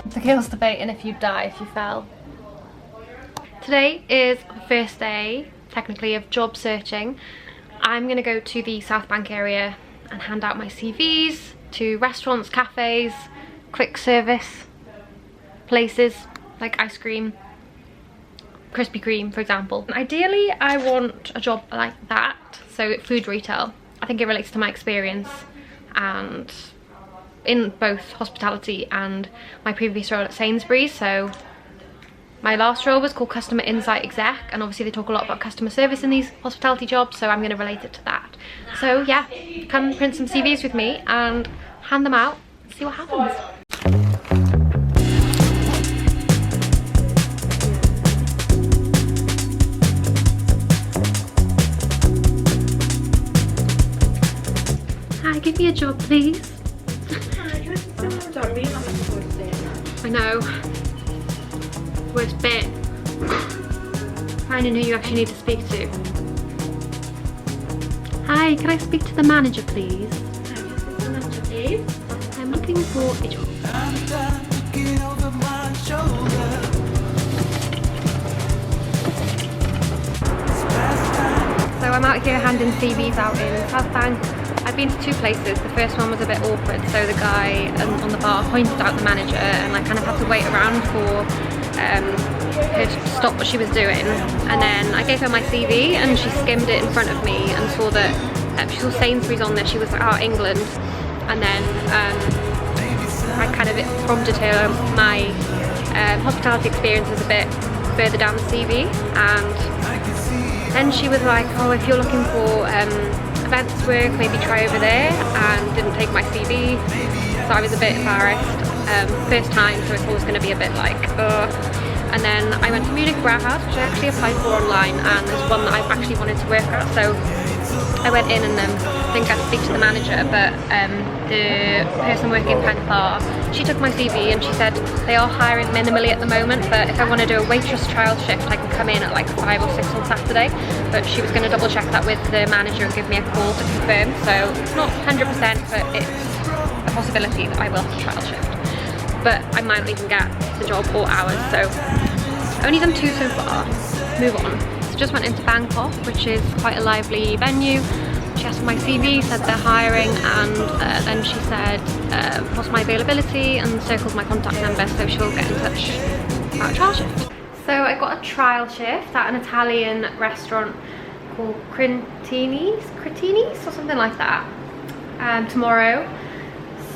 The girls debating if you'd die if you fell. Today is the first day, technically, of job searching. I'm going to go to the South Bank area and hand out my CVs to restaurants, cafes, quick service places like ice cream, Krispy Kreme, for example. Ideally, I want a job like that, so food retail. I think it relates to my experience and in both hospitality and my previous role at Sainsbury's. So my last role was called Customer Insight Exec, and obviously they talk a lot about customer service in these hospitality jobs, so I'm going to relate it to that. So yeah, come print some CVs with me and hand them out and see what happens. Hi, give me a job, please. I know. Worst bit. Finding who you actually need to speak to. Hi, can I speak to the manager, please? I'm looking for a job. So I'm out here handing CVs out in South Bank. I've been to two places. The first one was a bit awkward, so the guy on the bar pointed out the manager and I kind of had to wait around for her to stop what she was doing, and then I gave her my CV and she skimmed it in front of me and saw that she saw Sainsbury's on there. She was like, oh, England, and then I kind of prompted her. My hospitality experience is a bit further down the CV, and then she was like, oh, if you're looking for events work, maybe try over there, and didn't take my CV, so I was a bit embarrassed. First time, so it's always going to be a bit like, ugh. And then I went to Munich brauhaus, which I actually applied for online, and there's one that I've actually wanted to work at, so I went in and didn't get to speak to the manager, but the person working in Bar, she took my CV and she said they are hiring minimally at the moment, but if I want to do a waitress trial shift I can come in at like 5 or 6 on Saturday, but she was going to double check that with the manager and give me a call to confirm, so it's not 100%, but it's a possibility that I will have a trial shift. But I might not even get the job or hours, so only done 2 so far. Move on. So just went into Bangkok, which is quite a lively venue. She asked for my CV, said they're hiring, and then she said what's my availability and circled my contact number, so she'll get in touch about a trial shift. So I got a trial shift at an Italian restaurant called criniti or something like that tomorrow.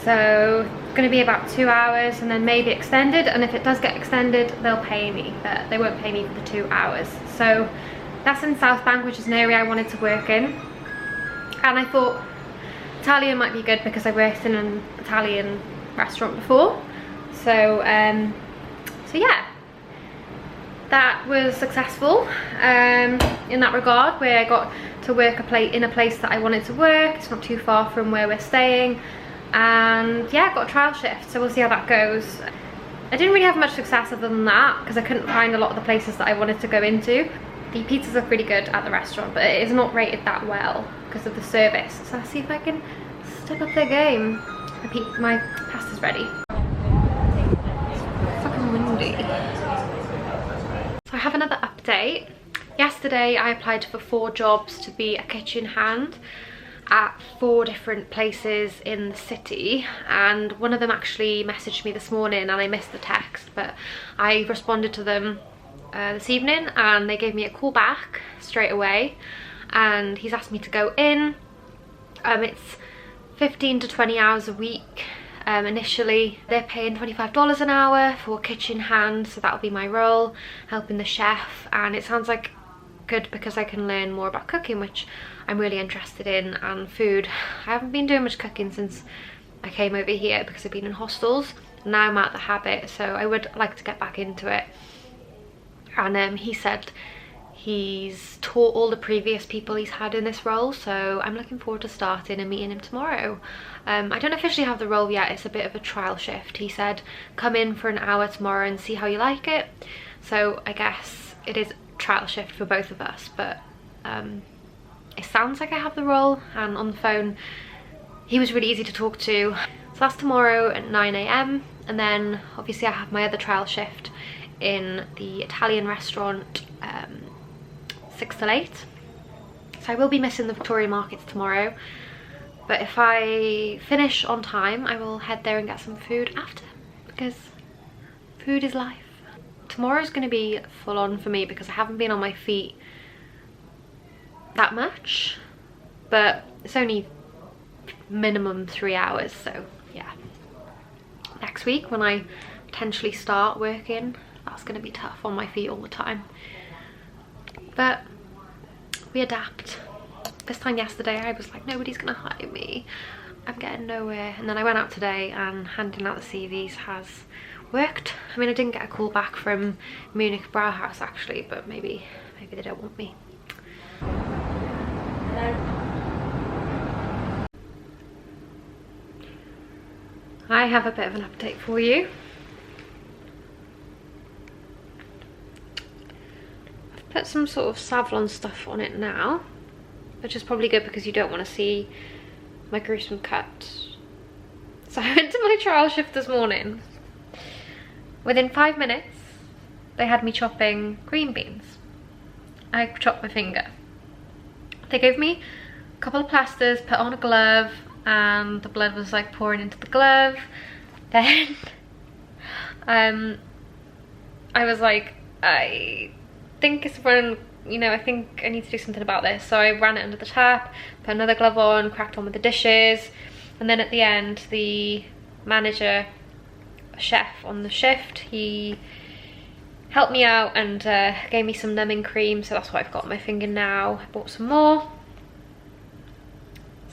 So going to be about 2 hours and then maybe extended, and if it does get extended they'll pay me, but they won't pay me for the 2 hours. So that's in South Bank, which is an area I wanted to work in, and I thought Italian might be good because I worked in an Italian restaurant before. So so yeah, that was successful in that regard, where I got to work in a place that I wanted to work. It's not too far from where we're staying. And yeah, got a trial shift, so we'll see how that goes. I didn't really have much success other than that because I couldn't find a lot of the places that I wanted to go into. The pizzas are pretty good at the restaurant, but it is not rated that well because of the service. So let's see if I can step up their game. My pasta's ready. It's fucking windy. So I have another update. Yesterday I applied for 4 jobs to be a kitchen hand at 4 different places in the city, and one of them actually messaged me this morning and I missed the text, but I responded to them this evening and they gave me a call back straight away, and he's asked me to go in. It's 15 to 20 hours a week. Initially they're paying $25 an hour for kitchen hand, so that'll be my role, helping the chef, and it sounds like good because I can learn more about cooking, which I'm really interested in, and food. I haven't been doing much cooking since I came over here because I've been in hostels. Now I'm out of the habit, so I would like to get back into it. And he said he's taught all the previous people he's had in this role, so I'm looking forward to starting and meeting him tomorrow. I don't officially have the role yet, it's a bit of a trial shift. He said come in for an hour tomorrow and see how you like it, so I guess it is trial shift for both of us, but it sounds like I have the role, and on the phone he was really easy to talk to. So that's tomorrow at 9 AM, and then obviously I have my other trial shift in the Italian restaurant 6 till 8. So I will be missing the Victoria markets tomorrow, but if I finish on time I will head there and get some food after, because food is life. Tomorrow's going to be full on for me because I haven't been on my feet that much, but it's only minimum 3 hours, so yeah. Next week when I potentially start working, that's going to be tough on my feet all the time, but we adapt. This time yesterday I was like, nobody's gonna hire me, I'm getting nowhere, and then I went out today and handing out the CVs has worked. I mean, I didn't get a call back from Munich brauhaus actually, but maybe they don't want me. Hello. I have a bit of an update for you. I've put some sort of Savlon stuff on it now, which is probably good because you don't want to see my gruesome cut. So I went to my trial shift this morning. Within 5 minutes, they had me chopping green beans. I chopped my finger. They gave me a couple of plasters, put on a glove, and the blood was like pouring into the glove. Then I was like, I think it's running, you know, I think I need to do something about this. So I ran it under the tap, put another glove on, cracked on with the dishes, and then at the end the manager, chef on the shift, he helped me out and gave me some numbing cream, so that's what I've got on my finger now. I bought some more.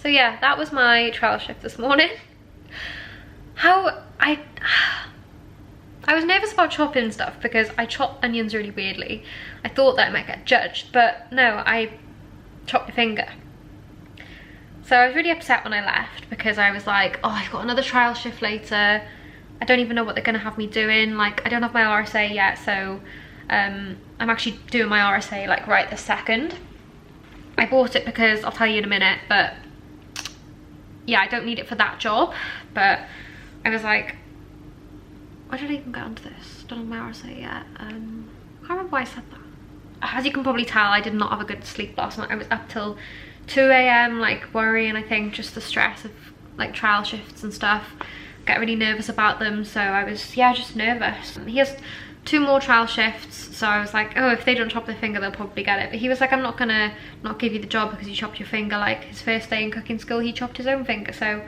So yeah, that was my trial shift this morning. I was nervous about chopping stuff because I chop onions really weirdly. I thought that I might get judged, but no, I chopped my finger. So I was really upset when I left because I was like, oh, I've got another trial shift later. I don't even know what they're gonna have me doing. Like, I don't have my RSA yet, so I'm actually doing my RSA like right this second. I bought it because, I'll tell you in a minute, but yeah, I don't need it for that job. But I was like, why did I even get onto this? Don't have my RSA yet. I can't remember why I said that. As you can probably tell, I did not have a good sleep last night. I was up till 2 AM, like worrying, I think, just the stress of like trial shifts and stuff. Get really nervous about them, so I was, yeah, just nervous. He has 2 more trial shifts, so I was like, oh, if they don't chop their finger, they'll probably get it. But he was like, I'm not gonna not give you the job because you chopped your finger. Like, his first day in cooking school, he chopped his own finger, so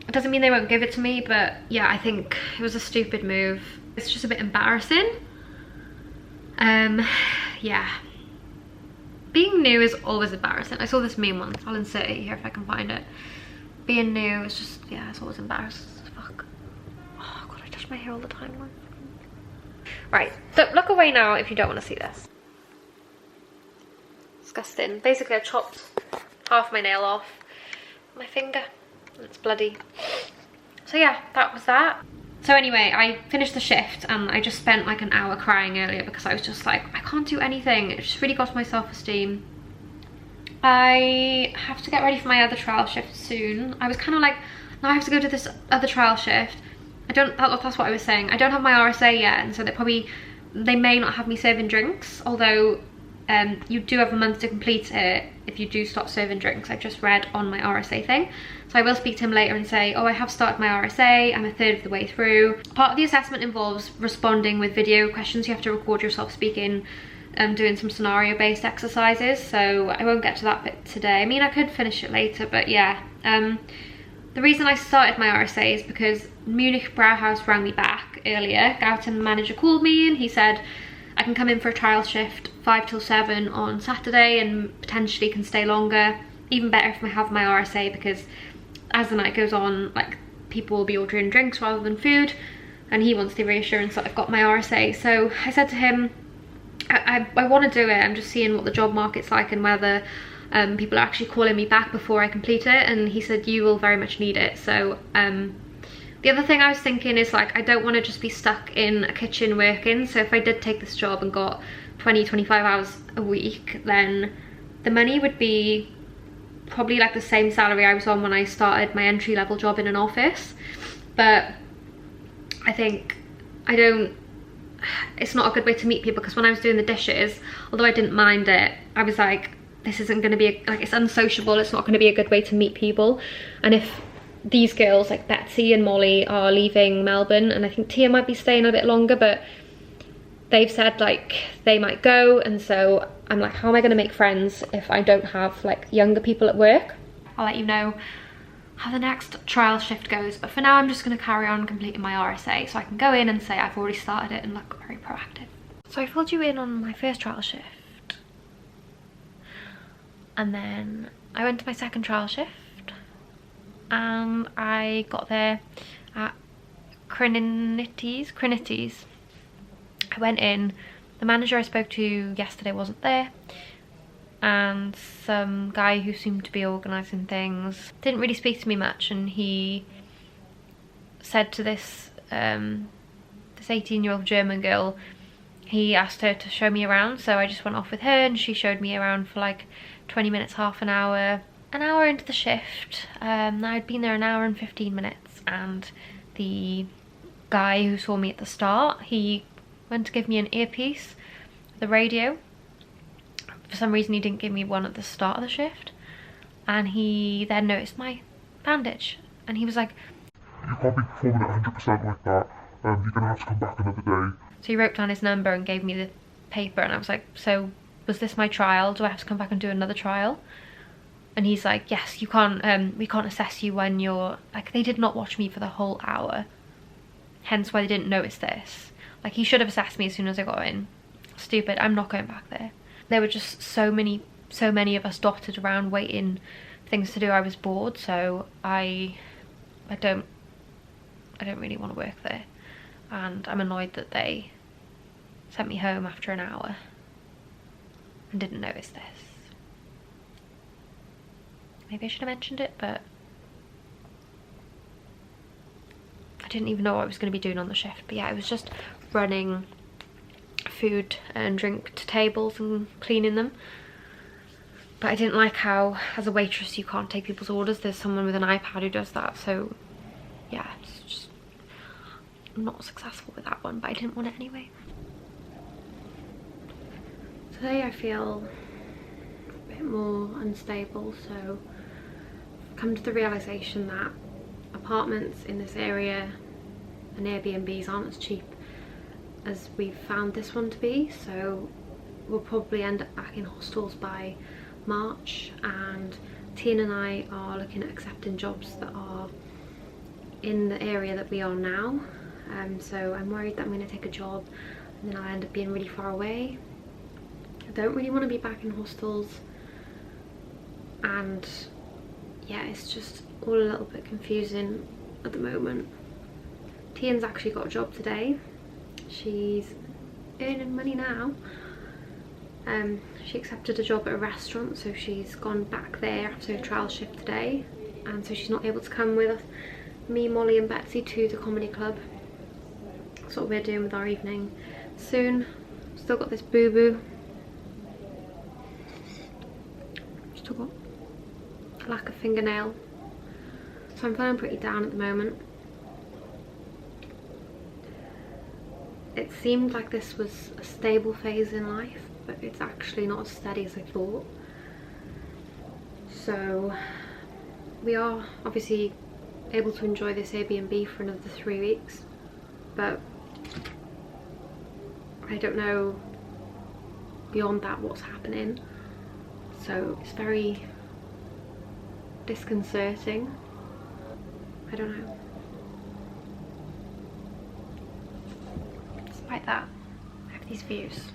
it doesn't mean they won't give it to me. But yeah, I think it was a stupid move. It's just a bit embarrassing. Yeah, being new is always embarrassing. I saw this meme once, I'll insert it here if I can find it. Being new is just, yeah, it's always embarrassing as fuck. Oh god, I touch my hair all the time. Right, so look away now if you don't want to see this. Disgusting. Basically I chopped half my nail off my finger and it's bloody. So yeah, that was that. So anyway, I finished the shift and I just spent like an hour crying earlier because I was just like, I can't do anything. It just really got my self-esteem. I have to get ready for my other trial shift soon. I was kind of like, now I have to go to this other trial shift. That's what I was saying. I don't have my RSA yet, and so they may not have me serving drinks, although you do have a month to complete it if you do start serving drinks. I've just read on my RSA thing. So I will speak to him later and say, oh, I have started my RSA, I'm a third of the way through. Part of the assessment involves responding with video questions. You have to record yourself speaking, doing some scenario based exercises, so I won't get to that bit today. I mean, I could finish it later, but yeah. The reason I started my RSA is because Munich brauhaus rang me back earlier. Gautam, the manager, called me and he said I can come in for a trial shift 5 till 7 on Saturday and potentially can stay longer. Even better if I have my RSA, because as the night goes on, like, people will be ordering drinks rather than food, and he wants the reassurance that I've got my RSA. So I said to him, I want to do it. I'm just seeing what the job market's like and whether people are actually calling me back before I complete it. And he said, you will very much need it. So the other thing I was thinking is, like, I don't want to just be stuck in a kitchen working. So if I did take this job and got 20-25 hours a week, then the money would be probably like the same salary I was on when I started my entry-level job in an office. But I think it's not a good way to meet people, because when I was doing the dishes, although I didn't mind it, I was like, this isn't going to be like, it's unsociable, it's not going to be a good way to meet people. And if these girls like Betsy and Molly are leaving Melbourne, and I think Tia might be staying a bit longer, but they've said like they might go, and so I'm like, how am I going to make friends if I don't have like younger people at work? I'll let you know how the next trial shift goes, but for now I'm just going to carry on completing my RSA so I can go in and say I've already started it and look very proactive. So I filled you in on my first trial shift, and then I went to my second trial shift, and I got there at criniti. I went in, the manager I spoke to yesterday wasn't there, and some guy who seemed to be organising things didn't really speak to me much, and he said to this 18-year-old German girl, he asked her to show me around, so I just went off with her and she showed me around for like 20 minutes, half an hour. An hour into the shift, I'd been there an hour and 15 minutes, and the guy who saw me at the start, he went to give me an earpiece, the radio. For some reason he didn't give me one at the start of the shift, and he then noticed my bandage, and he was like, you can't be performing at 100% like that, you're gonna have to come back another day. So he wrote down his number and gave me the paper, and I was like, so was this my trial? Do I have to come back and do another trial? And he's like, yes, you can't, we can't assess you when you're, like, they did not watch me for the whole hour, hence why they didn't notice this. Like, he should have assessed me as soon as I got in. Stupid, I'm not going back there. There were just so many of us dotted around waiting for things to do. I was bored, so I don't really want to work there, and I'm annoyed that they sent me home after an hour and didn't notice this. Maybe I should have mentioned it, but I didn't even know what I was going to be doing on the shift. But yeah, it was just running food and drink to tables and cleaning them. But I didn't like how, as a waitress, you can't take people's orders. There's someone with an iPad who does that. So yeah, it's just not successful with that one, but I didn't want it anyway. Today I feel a bit more unstable, so I've come to the realisation that apartments in this area and Airbnbs aren't as cheap as we've found this one to be, so we'll probably end up back in hostels by March, and Tien and I are looking at accepting jobs that are in the area that we are now. So I'm worried that I'm going to take a job and then I'll end up being really far away. I don't really want to be back in hostels, and yeah, it's just all a little bit confusing at the moment. Tien's actually got a job today. She's earning money now. She accepted a job at a restaurant, so she's gone back there after a trial shift today, and so she's not able to come with us, me, Molly and Betsy, to the comedy club. That's what we're doing with our evening soon. Still got this boo-boo. Still got a lack of fingernail. So I'm feeling pretty down at the moment. It seemed like this was a stable phase in life, but it's actually not as steady as I thought. So we are obviously able to enjoy this Airbnb for another 3 weeks, but I don't know beyond that what's happening, so it's very disconcerting. I don't know. Despite that, I have these views.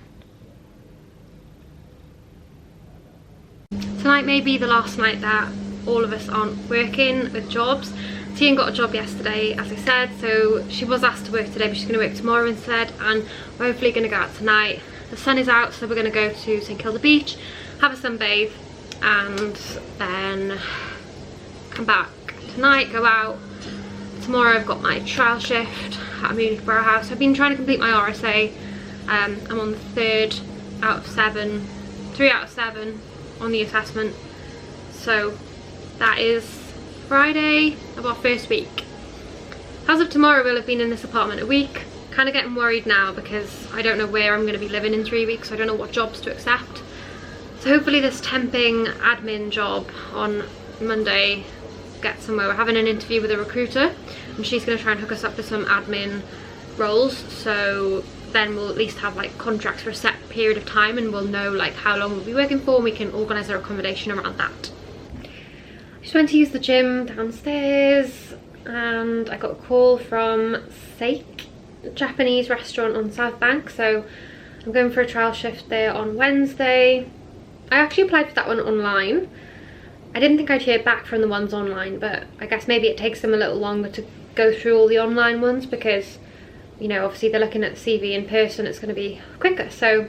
Tonight may be the last night that all of us aren't working with jobs. Tien got a job yesterday, as I said, so she was asked to work today, but she's going to work tomorrow instead, and we're hopefully going to go out tonight. The sun is out, so we're going to go to St Kilda Beach, have a sunbathe, and then come back tonight, go out. Tomorrow I've got my trial shift at Munich Brauhaus. I've been trying to complete my RSA. I'm on the 3 out of 7 on the assessment, so That is Friday of our first week. As of tomorrow, we'll have been in this apartment a week. Kind of getting worried now because I don't know where I'm going to be living in 3 weeks. So I don't know what jobs to accept. So hopefully this temping admin job on Monday gets somewhere. We're having an interview with a recruiter and she's going to try and hook us up with some admin roles. So then we'll at least have like contracts for a set period of time and we'll know like how long we'll be working for and we can organise our accommodation around that. I just went to use the gym downstairs and I got a call from Seik, a Japanese restaurant on South Bank. So I'm going for a trial shift there on Wednesday. I actually applied for that one online. I didn't think I'd hear back from the ones online, but I guess maybe it takes them a little longer to go through all the online ones because, you know, obviously they're looking at the CV in person, it's going to be quicker. So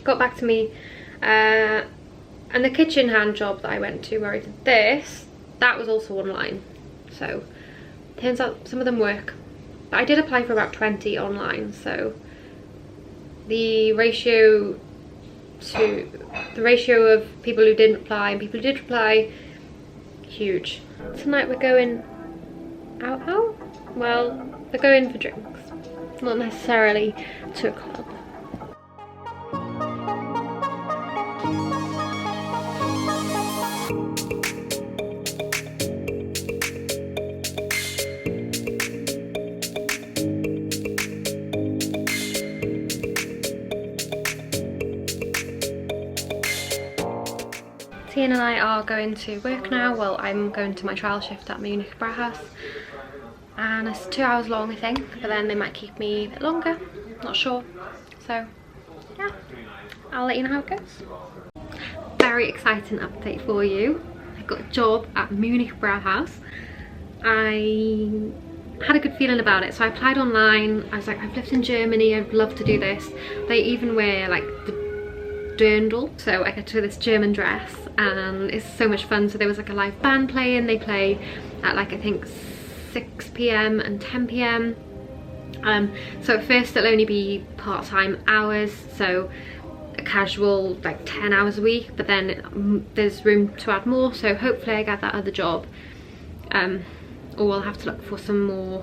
got back to me, and the kitchen hand job that I went to where I did this, that was also online. So turns out some of them work. But I did apply for about 20 online, so the ratio of people who didn't reply and people who did reply, huge. Tonight we're going out. Well, we're going for drinks, not necessarily to a club. Tian and I are going to work now. Well, I'm going to my trial shift at Munich brauhaus, and it's 2 hours long I think, but then they might keep me a bit longer, not sure. So yeah, I'll let you know how it goes. Very exciting update for you. I got a job at Munich brauhaus. I had a good feeling about it, so I applied online. I was like, I've lived in Germany, I'd love to do this. They even wear like the dirndl, so I get to wear this German dress and it's so much fun. So there was like a live band playing. They play at like I think 6 PM and 10 PM. So at first it'll only be part-time hours, so a casual like 10 hours a week, but then there's room to add more, so hopefully I get that other job, or we'll have to look for some more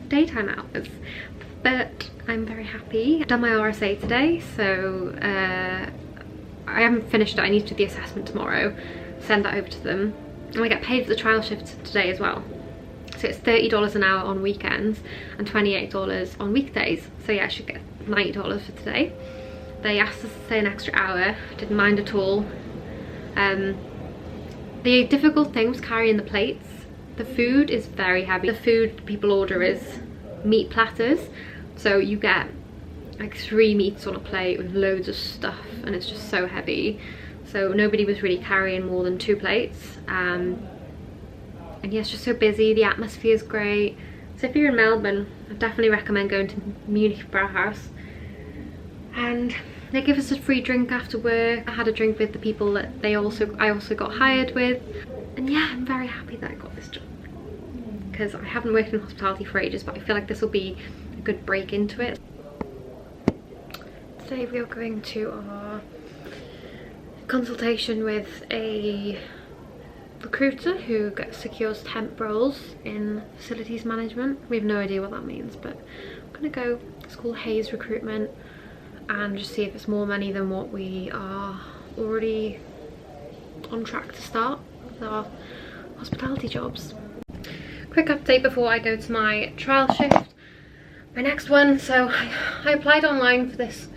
daytime hours. But I'm very happy. I've done my RSA today, so I haven't finished it. I need to do the assessment tomorrow, send that over to them, and I get paid for the trial shift today as well. So it's $30 an hour on weekends and $28 on weekdays. So yeah, I should get $90 for today. They asked us to stay an extra hour, didn't mind at all. The difficult thing was carrying the plates. The food is very heavy. The food people order is meat platters, so you get like 3 meats on a plate with loads of stuff, and it's just so heavy. So nobody was really carrying more than 2 plates. And yeah, it's just so busy. The atmosphere is great. So if you're in Melbourne, I definitely recommend going to Munich brauhaus. And they give us a free drink after work. I had a drink with the people that I also got hired with. And yeah, I'm very happy that I got this job, because I haven't worked in hospitality for ages, but I feel like this will be a good break into it. Today we are going to our consultation with a recruiter who secures temp roles in facilities management. We have no idea what that means, but I'm gonna go. It's called Hayes Recruitment, and just see if it's more money than what we are already on track to start with our hospitality jobs. Quick update before I go to my trial shift, my next one. So I applied online for this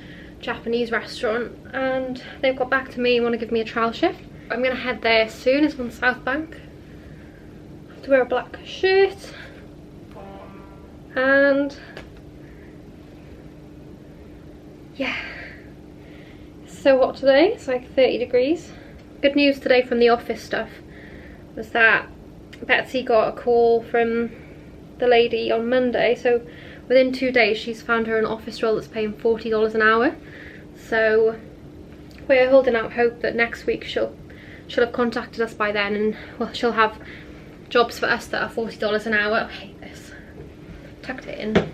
Japanese restaurant and they've got back to me and want to give me a trial shift. I'm gonna head there soon. It's on South Bank. I have to wear a black shirt, and yeah, it's so hot today. It's like 30 degrees. Good news today from the office stuff was that Betsy got a call from the lady on Monday, so within 2 days she's found her an office role that's paying $40 an hour. So we're holding out hope that next week she'll have contacted us by then, and well, she'll have jobs for us that are $40 an hour. I hate this. Tucked it in.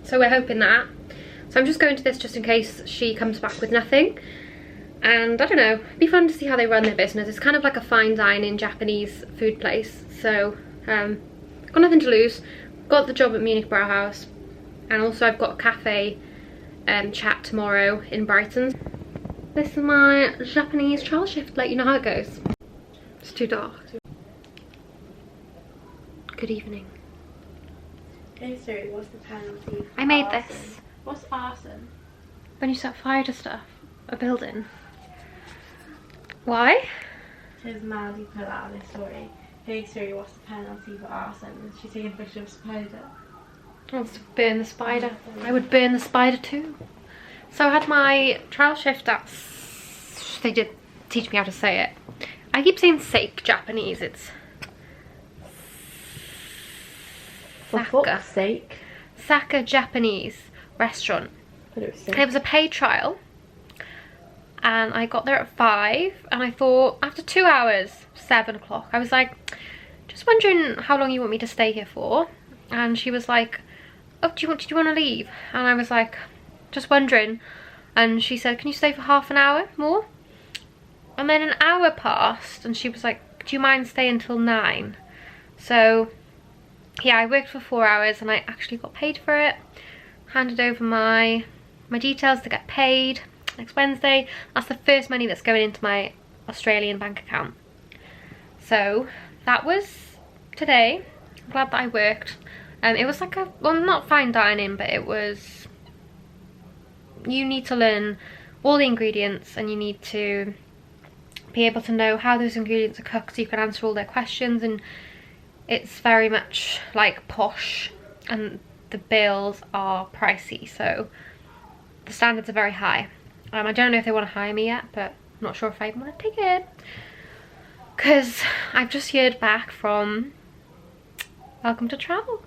So we're hoping that. So I'm just going to this just in case she comes back with nothing. And I don't know, it'd be fun to see how they run their business. It's kind of like a fine dining Japanese food place. So, got nothing to lose. Got the job at Munich Brauhaus. And also I've got a cafe chat tomorrow in Brighton. This is my Japanese trial shift, let you know how it goes. It's too dark. Good evening. Hey Siri, what's the penalty? I made arson? this. What's arson? When you set fire to stuff, a building. Why? Says Maddie put that on his story. Hey Siri, what's the penalty for arson? She's taking a picture of a spider. Wants to burn the spider. I would burn the spider too. So I had my trial shift at... They did teach me how to say it. I keep saying sake Japanese. It's... For fuck's sake. Saka Japanese restaurant. But it was It was a paid trial. And I got there at 5. And I thought, after 2 hours, 7 o'clock, I was like, just wondering how long you want me to stay here for. And she was like, oh, do you want to leave? And I was like, just wondering. And she said, can you stay for half an hour more? And then an hour passed and she was like, do you mind staying until 9? So yeah, I worked for 4 hours and I actually got paid for it. Handed over my details to get paid next Wednesday. That's the first money that's going into my Australian bank account. So that was today. I'm glad that I worked. It was like a, well, not fine dining, but it was, you need to learn all the ingredients and you need to be able to know how those ingredients are cooked so you can answer all their questions, and it's very much like posh and the bills are pricey, so the standards are very high. I don't know if they want to hire me yet, but I'm not sure if I want to take it because I've just heard back from Welcome to Travel.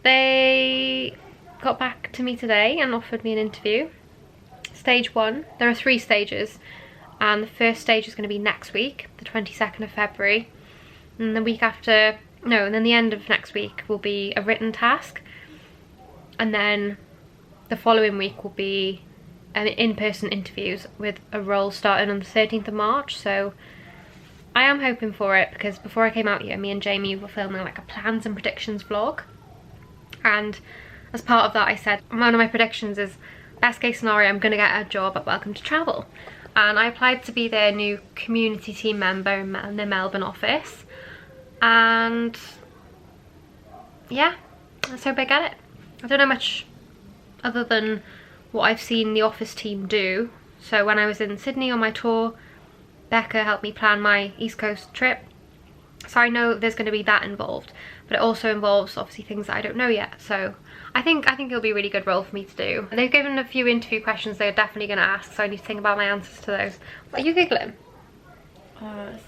They got back to me today and offered me an interview. Stage 1, there are 3 stages, and the first stage is going to be next week, the 22nd of February, and the week after, no, and then the end of next week will be a written task, and then the following week will be an in-person interviews with a role starting on the 13th of March, so I am hoping for it because before I came out here, me and Jamie were filming like a plans and predictions vlog. And as part of that I said one of my predictions is best case scenario I'm going to get a job at Welcome to Travel, and I applied to be their new community team member in their Melbourne office, and yeah, let's hope I get it. I don't know much other than what I've seen the office team do. So when I was in Sydney on my tour, Becca helped me plan my East Coast trip, so I know there's going to be that involved, but it also involves obviously things that I don't know yet. So I think it'll be a really good role for me to do. They've given a few interview questions they're definitely going to ask, so I need to think about my answers to those. What are you giggling?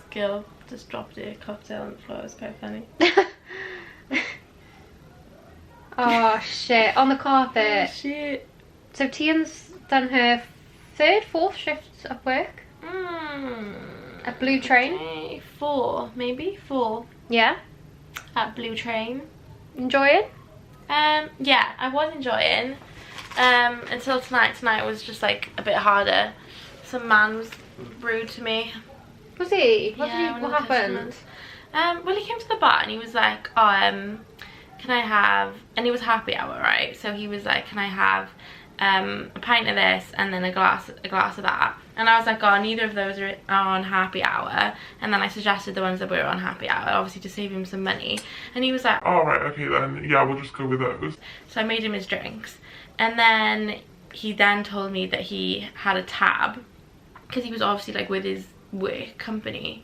Skill just dropped a cocktail on the floor. It was quite funny. Oh shit, on the carpet. Oh, shit. So Tian's done her 3rd, 4th shift of work. At Blue Train. Okay, 4, maybe 4. Yeah. At Blue Train. Enjoying? Yeah, I was enjoying. Until tonight. Tonight was just like a bit harder. Some man was rude to me. Was he? What customers. happened? Well, he came to the bar and he was like, oh, can I have, and it was happy hour, right? So he was like, can I have a pint of this and then a glass of that? And I was like, oh, neither of those are on happy hour. And then I suggested the ones that were on happy hour, obviously to save him some money. And he was like, Oh, right, okay then. Yeah, we'll just go with those. so I made him his drinks. And then he then told me that he had a tab, because he was obviously like with his work company,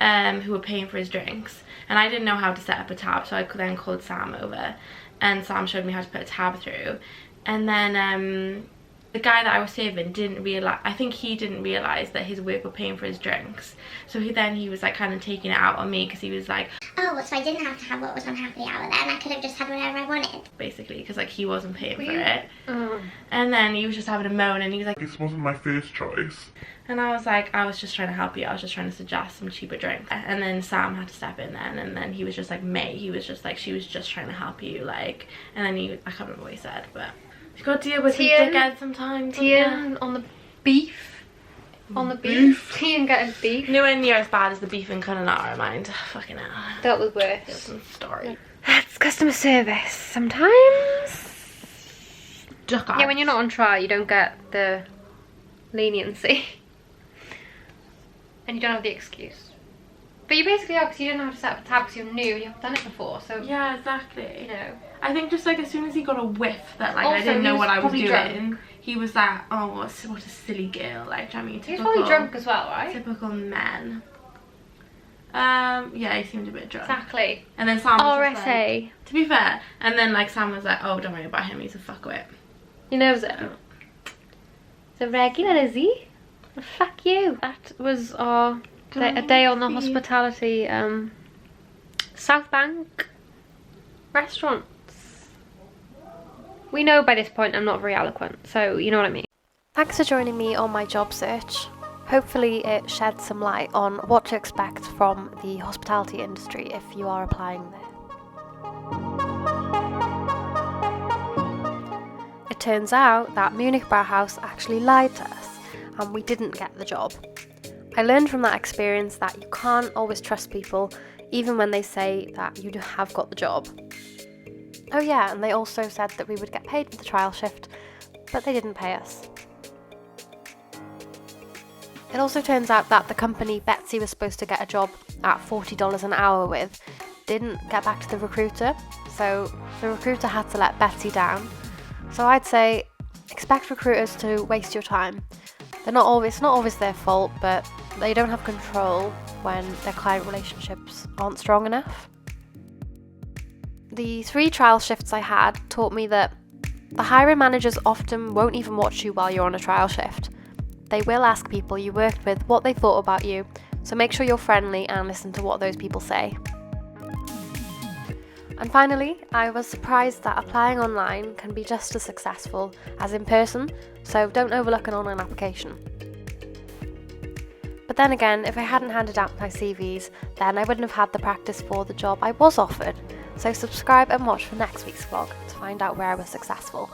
who were paying for his drinks. And I didn't know how to set up a tab, so I then called Sam over. And Sam showed me how to put a tab through. And then the guy that I was serving didn't realise, I think he didn't realise that his work were paying for his drinks. So he was like kind of taking it out on me, because he was like, oh, so I didn't have to have what was on happy hour then. I could have just had whatever I wanted. basically, because like he wasn't paying for it. And then he was just having a moan and he was like, This wasn't my first choice. and I was like, I was just trying to help you, I was just trying to suggest some cheaper drinks. And then Sam had to step in then, and then he was just like, mate, he was just like, she was just trying to help you, like, and then I can't remember what he said, but you gotta deal with his dickhead sometimes. Tian on the beef On the beef. Ian getting beef. Nowhere near as bad as the beef in Cunninghara, mind. Fucking hell. That was worse. Different story. That's customer service sometimes. Duck Yeah, when you're not on trial, you don't get the leniency. And you don't have the excuse. But you basically are, because you didn't know how to set up a tab because you're new, you haven't done it before, so... Yeah, exactly. You know. I think just like as soon as he got a whiff that like Also, I didn't know he what I was probably doing, drunk. He was like, oh, what a silly girl. Like, I mean, He was typical... probably drunk as well, right? Typical men. Yeah, he seemed a bit drunk. Exactly. And then Sam was just RSA. like, to be fair, and then like Sam was like, oh, don't worry about him, he's a fuckwit. He knows it. It's a regular, is he? Well, fuck you. That was our a day on the hospitality South Bank restaurants. We know by this point I'm not very eloquent, so you know what I mean. Thanks for joining me on my job search. Hopefully it sheds some light on what to expect from the hospitality industry if you are applying there. It turns out that Munich Brauhaus actually lied to us and we didn't get the job. I learned from that experience that you can't always trust people even when they say that you have got the job. Oh yeah, and they also said that we would get paid for the trial shift, but they didn't pay us. It also turns out that the company Betsy was supposed to get a job at $40 an hour with didn't get back to the recruiter, so the recruiter had to let Betsy down. So I'd say expect recruiters to waste your time. It's not always their fault, but they don't have control when their client relationships aren't strong enough. The 3 trial shifts I had taught me that the hiring managers often won't even watch you while you're on a trial shift. They will ask people you worked with what they thought about you, so make sure you're friendly and listen to what those people say. And finally, I was surprised that applying online can be just as successful as in person, so don't overlook an online application. But then again, if I hadn't handed out my CVs, then I wouldn't have had the practice for the job I was offered. So subscribe and watch for next week's vlog to find out where I was successful.